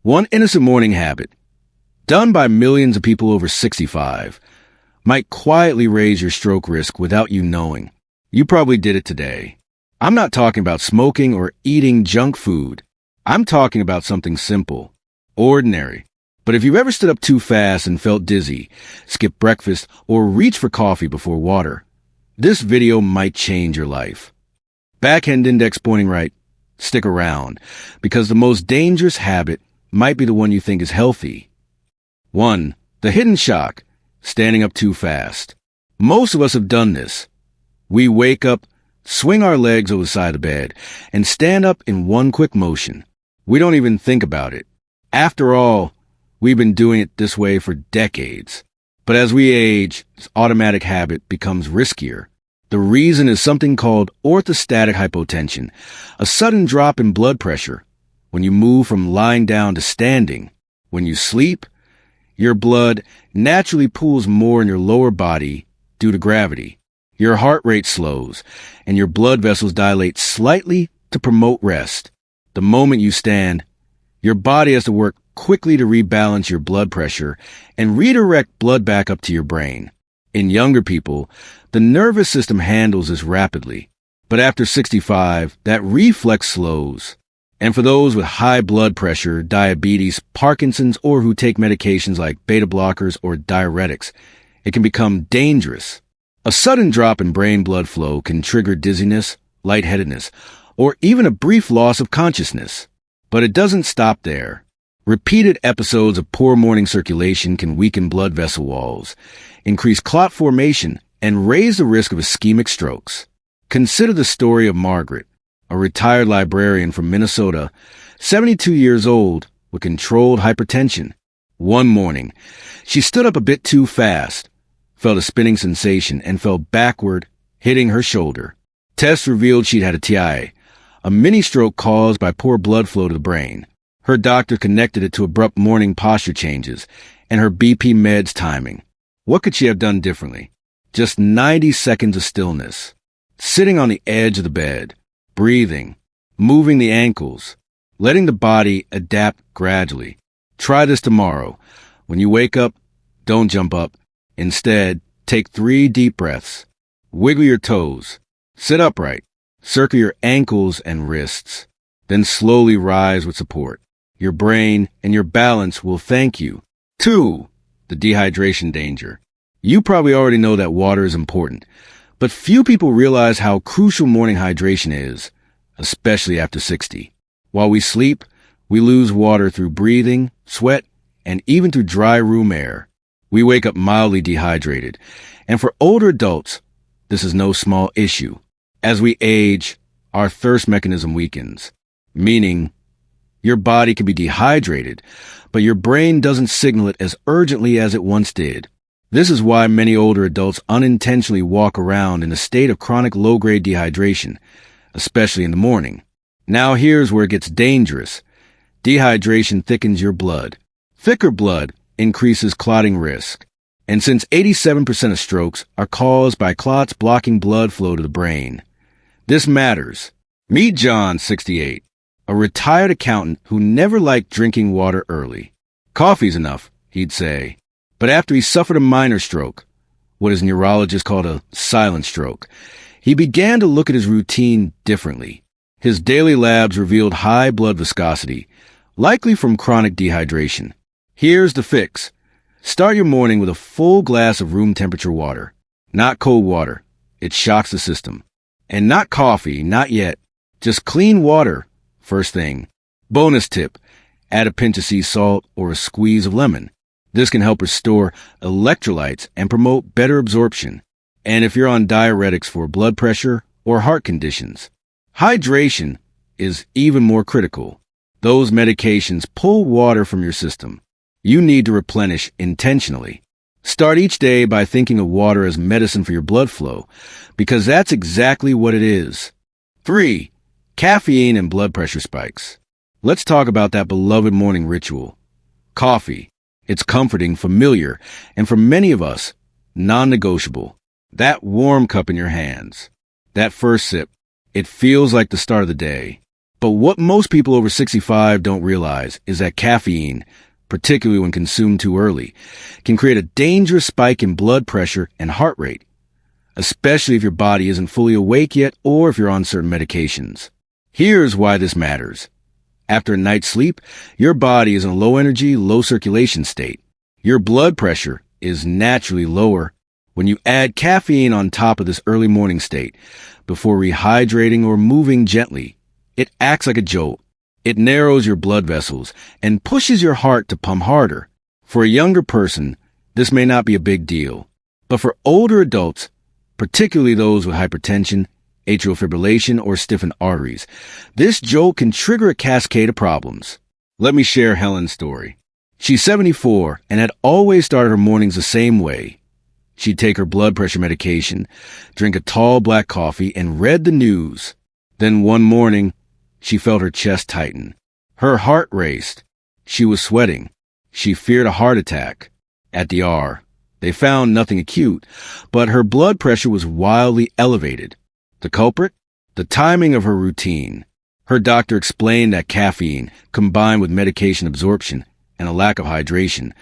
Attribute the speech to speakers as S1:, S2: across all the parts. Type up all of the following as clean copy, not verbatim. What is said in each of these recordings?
S1: One innocent morning habit, done by millions of people over 65, might quietly raise your stroke risk without you knowing. You probably did it today. I'm not talking about smoking or eating junk food. I'm talking about something simple, ordinary. But if you've ever stood up too fast and felt dizzy, skipped breakfast, or reached for coffee before water, this video might change your life. Backhand index pointing right, stick around, because the most dangerous habit might be the one you think is healthy. 1. The hidden shock, standing up too fast. Most of us have done this. We wake up, swing our legs over the side of the bed, and stand up in one quick motion. We don't even think about it. After all, we've been doing it this way for decades. But as we age, this automatic habit becomes riskier. The reason is something called orthostatic hypotension, a sudden drop in blood pressure when you move from lying down to standing. When you sleep, your blood naturally pools more in your lower body due to gravity. Your heart rate slows, and your blood vessels dilate slightly to promote rest. The moment you stand, your body has to work quickly to rebalance your blood pressure and redirect blood back up to your brain. In younger people, the nervous system handles this rapidly, but after 65, that reflex slows. And for those with high blood pressure, diabetes, Parkinson's, or who take medications like beta blockers or diuretics, it can become dangerous. A sudden drop in brain blood flow can trigger dizziness, lightheadedness, or even a brief loss of consciousness. But it doesn't stop there. Repeated episodes of poor morning circulation can weaken blood vessel walls, increase clot formation, and raise the risk of ischemic strokes. Consider the story of Margaret, a retired librarian from Minnesota, 72 years old, with controlled hypertension. One morning, she stood up a bit too fast, felt a spinning sensation, and fell backward, hitting her shoulder. Tests revealed she'd had a TIA, a mini-stroke caused by poor blood flow to the brain. Her doctor connected it to abrupt morning posture changes and her BP meds timing. What could she have done differently? Just 90 seconds of stillness, sitting on the edge of the bed, breathing, moving the ankles, letting the body adapt gradually. Try this tomorrow. When you wake up, don't jump up. Instead, take 3 deep breaths. Wiggle your toes. Sit upright. Circle your ankles and wrists. Then slowly rise with support. Your brain and your balance will thank you. 2. The dehydration danger. You probably already know that water is important, but few people realize how crucial morning hydration is, especially after 60. While we sleep, we lose water through breathing, sweat, and even through dry room air. We wake up mildly dehydrated, and for older adults, this is no small issue. As we age, our thirst mechanism weakens, meaning your body can be dehydrated, but your brain doesn't signal it as urgently as it once did. This is why many older adults unintentionally walk around in a state of chronic low-grade dehydration, especially in the morning. Now here's where it gets dangerous. Dehydration thickens your blood. Thicker blood increases clotting risk. And since 87% of strokes are caused by clots blocking blood flow to the brain, this matters. Meet John, 68, a retired accountant who never liked drinking water early. Coffee's enough, he'd say. But after he suffered a minor stroke, what his neurologist called a silent stroke, he began to look at his routine differently. His daily labs revealed high blood viscosity, likely from chronic dehydration. Here's the fix. Start your morning with a full glass of room temperature water. Not cold water. It shocks the system. And not coffee, not yet. Just clean water, first thing. Bonus tip, add a pinch of sea salt or a squeeze of lemon. This can help restore electrolytes and promote better absorption. And if you're on diuretics for blood pressure or heart conditions, hydration is even more critical. Those medications pull water from your system. You need to replenish intentionally. Start each day by thinking of water as medicine for your blood flow, because that's exactly what it is. 3. Caffeine and blood pressure spikes. Let's talk about that beloved morning ritual. Coffee. It's comforting, familiar, and for many of us, non-negotiable. That warm cup in your hands. That first sip. It feels like the start of the day. But what most people over 65 don't realize is that caffeine, particularly when consumed too early, can create a dangerous spike in blood pressure and heart rate, especially if your body isn't fully awake yet or if you're on certain medications. Here's why this matters. After a night's sleep, your body is in a low-energy, low-circulation state. Your blood pressure is naturally lower. When you add caffeine on top of this early morning state, before rehydrating or moving gently, it acts like a jolt. It narrows your blood vessels and pushes your heart to pump harder. For a younger person, this may not be a big deal. But for older adults, particularly those with hypertension, atrial fibrillation, or stiffened arteries, this jolt can trigger a cascade of problems. Let me share Helen's story. She's 74 and had always started her mornings the same way. She'd take her blood pressure medication, drink a tall black coffee, and read the news. Then one morning, she felt her chest tighten. Her heart raced. She was sweating. She feared a heart attack. At the ER, they found nothing acute, but her blood pressure was wildly elevated. The culprit? The timing of her routine. Her doctor explained that caffeine, combined with medication absorption and a lack of hydration,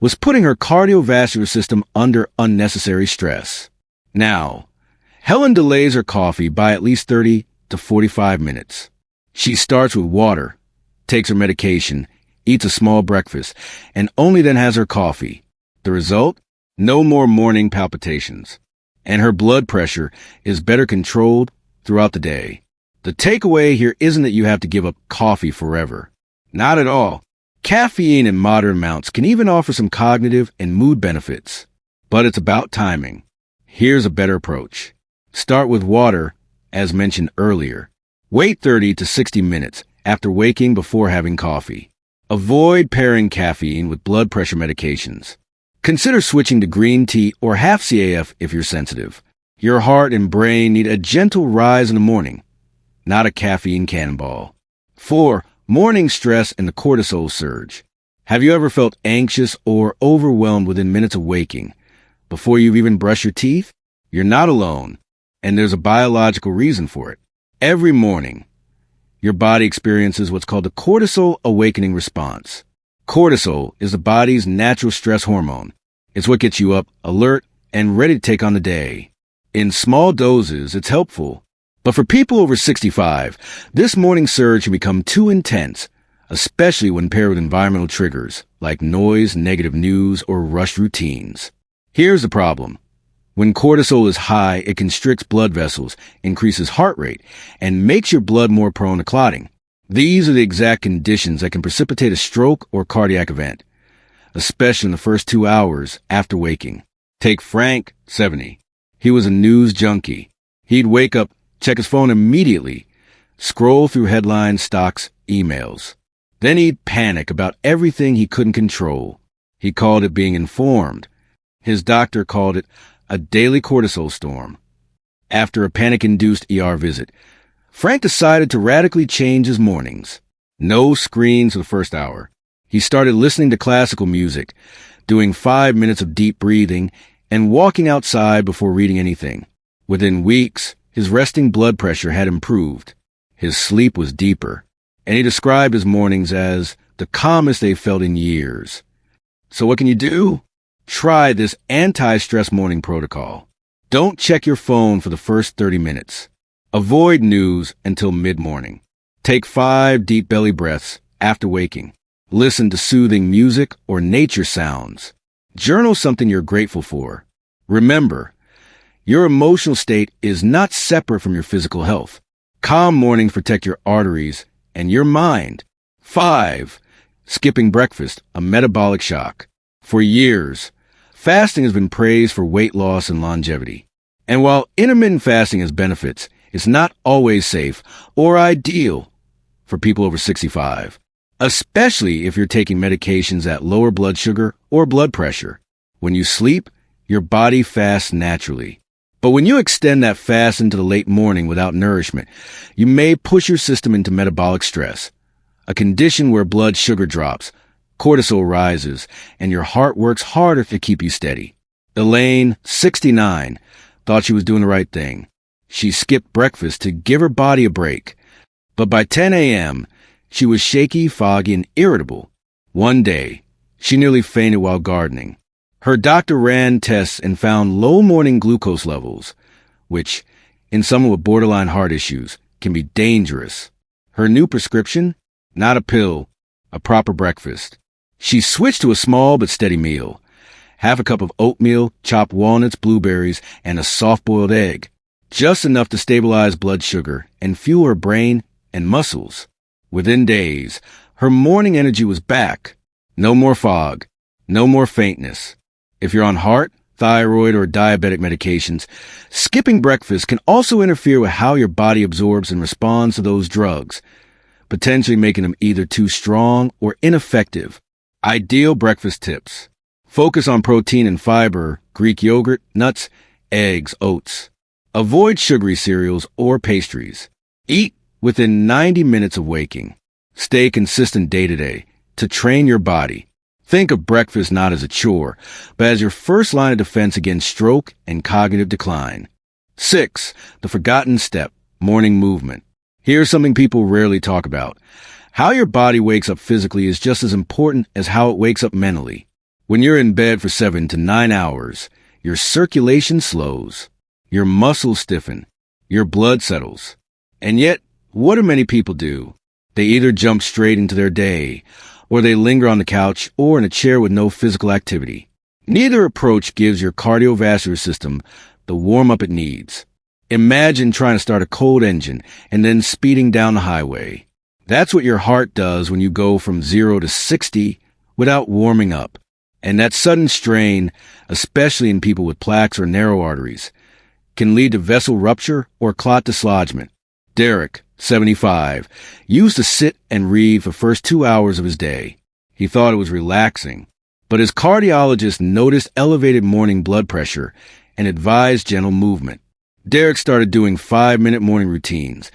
S1: was putting her cardiovascular system under unnecessary stress. Now, Helen delays her coffee by at least 30 to 45 minutes. She starts with water, takes her medication, eats a small breakfast, and only then has her coffee. The result? No more morning palpitations. And her blood pressure is better controlled throughout the day. The takeaway here isn't that you have to give up coffee forever. Not at all. Caffeine in moderate amounts can even offer some cognitive and mood benefits. But it's about timing. Here's a better approach. Start with water, as mentioned earlier. Wait 30 to 60 minutes after waking before having coffee. Avoid pairing caffeine with blood pressure medications. Consider switching to green tea or half CAF if you're sensitive. Your heart and brain need a gentle rise in the morning, not a caffeine cannonball. 4. Morning stress and the cortisol surge. Have you ever felt anxious or overwhelmed within minutes of waking, before you've even brushed your teeth? You're not alone, and there's a biological reason for it. Every morning, your body experiences what's called the cortisol awakening response. Cortisol is the body's natural stress hormone. It's what gets you up, alert, and ready to take on the day. In small doses, it's helpful. But for people over 65, this morning surge can become too intense, especially when paired with environmental triggers like noise, negative news, or rushed routines. Here's the problem. When cortisol is high, it constricts blood vessels, increases heart rate, and makes your blood more prone to clotting. These are the exact conditions that can precipitate a stroke or cardiac event, especially in the first 2 hours after waking. Take Frank, 70. He was a news junkie. He'd wake up, check his phone immediately, scroll through headlines, stocks, emails. Then he'd panic about everything he couldn't control. He called it being informed. His doctor called it a daily cortisol storm. After a panic-induced ER visit, Frank decided to radically change his mornings. No screens for the first hour. He started listening to classical music, doing 5 minutes of deep breathing, and walking outside before reading anything. Within weeks, his resting blood pressure had improved. His sleep was deeper, and he described his mornings as the calmest they've felt in years. So what can you do? Try this anti-stress morning protocol. Don't check your phone for the first 30 minutes. Avoid news until mid-morning. Take 5 deep belly breaths after waking. Listen to soothing music or nature sounds. Journal something you're grateful for. Remember, your emotional state is not separate from your physical health. Calm mornings protect your arteries and your mind. 5. Skipping breakfast, a metabolic shock. For years, fasting has been praised for weight loss and longevity. And while intermittent fasting has benefits, it's not always safe or ideal for people over 65, especially if you're taking medications that lower blood sugar or blood pressure. When you sleep, your body fasts naturally. But when you extend that fast into the late morning without nourishment, you may push your system into metabolic stress, a condition where blood sugar drops, cortisol rises, and your heart works harder to keep you steady. Elaine, 69, thought she was doing the right thing. She skipped breakfast to give her body a break. But by 10 a.m., she was shaky, foggy, and irritable. One day, she nearly fainted while gardening. Her doctor ran tests and found low morning glucose levels, which, in someone with borderline heart issues, can be dangerous. Her new prescription? Not a pill, a proper breakfast. She switched to a small but steady meal. Half a cup of oatmeal, chopped walnuts, blueberries, and a soft-boiled egg. Just enough to stabilize blood sugar and fuel her brain and muscles. Within days, her morning energy was back. No more fog. No more faintness. If you're on heart, thyroid, or diabetic medications, skipping breakfast can also interfere with how your body absorbs and responds to those drugs, potentially making them either too strong or ineffective. Ideal breakfast tips. Focus on protein and fiber, Greek yogurt, nuts, eggs, oats. Avoid sugary cereals or pastries. Eat within 90 minutes of waking. Stay consistent day to day to train your body. Think of breakfast not as a chore, but as your first line of defense against stroke and cognitive decline. 6. The forgotten step, morning movement. Here's something people rarely talk about. How your body wakes up physically is just as important as how it wakes up mentally. When you're in bed for 7 to 9 hours, your circulation slows, your muscles stiffen, your blood settles. And yet, what do many people do? They either jump straight into their day, or they linger on the couch or in a chair with no physical activity. Neither approach gives your cardiovascular system the warm-up it needs. Imagine trying to start a cold engine and then speeding down the highway. That's what your heart does when you go from 0 to 60 without warming up. And that sudden strain, especially in people with plaques or narrow arteries, can lead to vessel rupture or clot dislodgement. Derek, 75, used to sit and read for the first 2 hours of his day. He thought it was relaxing, but his cardiologist noticed elevated morning blood pressure and advised gentle movement. Derek started doing 5-minute morning routines,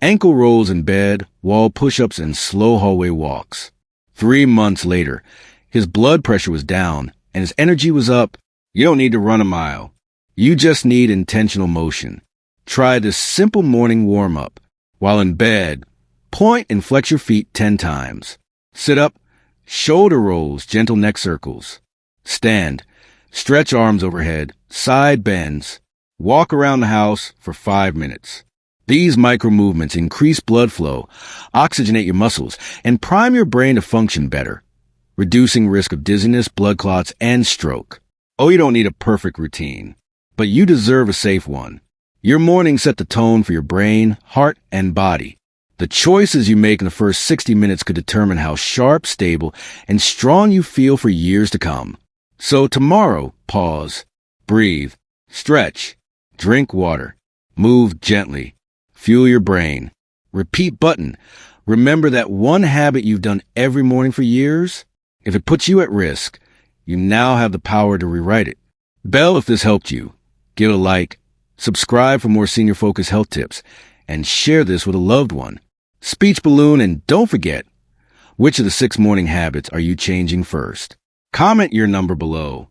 S1: ankle rolls in bed, wall push-ups, and slow hallway walks. 3 months later, his blood pressure was down and his energy was up. You don't need to run a mile. You just need intentional motion. Try this simple morning warm-up. While in bed, point and flex your feet 10 times. Sit up, shoulder rolls, gentle neck circles. Stand, stretch arms overhead, side bends. Walk around the house for 5 minutes. These micro movements increase blood flow, oxygenate your muscles, and prime your brain to function better, reducing risk of dizziness, blood clots, and stroke. Oh, you don't need a perfect routine, but you deserve a safe one. Your mornings set the tone for your brain, heart, and body. The choices you make in the first 60 minutes could determine how sharp, stable, and strong you feel for years to come. So tomorrow, pause, breathe, stretch, drink water, move gently, fuel your brain. Repeat button. Remember that one habit you've done every morning for years? If it puts you at risk, you now have the power to rewrite it. Bell if this helped you. Give it a like. Subscribe for more senior-focused health tips, and share this with a loved one. Speech balloon, and don't forget, which of the 6 morning habits are you changing first? Comment your number below.